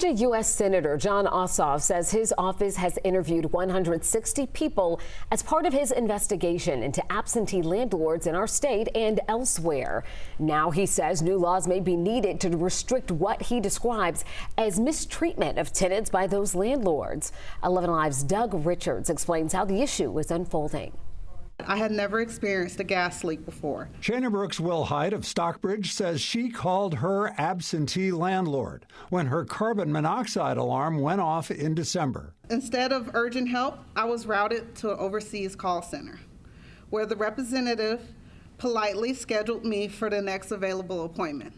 U.S. Senator Jon Ossoff says his office has interviewed 160 people as part of his investigation into absentee landlords in our state and elsewhere. Now he says new laws may be needed to restrict what he describes as mistreatment of tenants by those landlords. 11 Alive's Doug Richards explains how the issue is unfolding. I had never experienced a gas leak before. Shayna Brooks Wilhite of Stockbridge says she called her absentee landlord when her carbon monoxide alarm went off in December. Instead of urgent help, I was routed to an overseas call center, where the representative politely scheduled me for the next available appointment,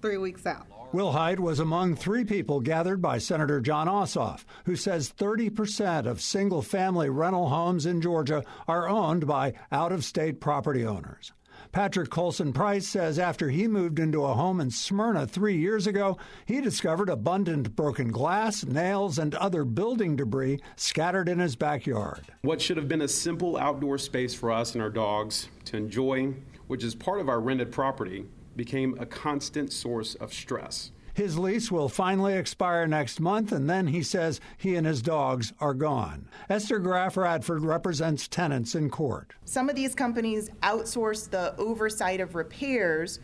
3 weeks out. Wilhite was among 3 people gathered by Senator Jon Ossoff, who says 30% of single-family rental homes in Georgia are owned by out-of-state property owners. Patrick Colson Price says after he moved into a home in Smyrna 3 years ago, he discovered abundant broken glass, nails, and other building debris scattered in his backyard. What should have been a simple outdoor space for us and our dogs to enjoy, which is part of our rented property, became a constant source of stress. His lease will finally expire next month, and then he says he and his dogs are gone. Esther Graff Radford represents tenants in court. Some of these companies outsource the oversight of repairs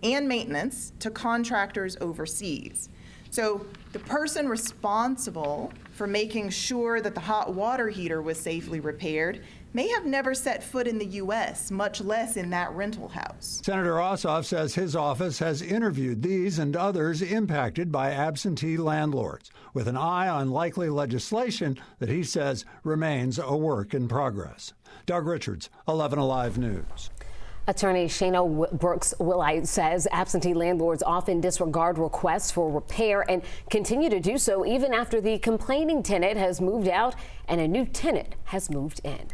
and maintenance to contractors overseas. So the person responsible for making sure that the hot water heater was safely repaired may have never set foot in the U.S., much less in that rental house. Senator Ossoff says his office has interviewed these and others impacted by absentee landlords, with an eye on likely legislation that he says remains a work in progress. Doug Richards, 11 Alive News. Attorney Shayna Brooks Wilhite says absentee landlords often disregard requests for repair and continue to do so even after the complaining tenant has moved out and a new tenant has moved in.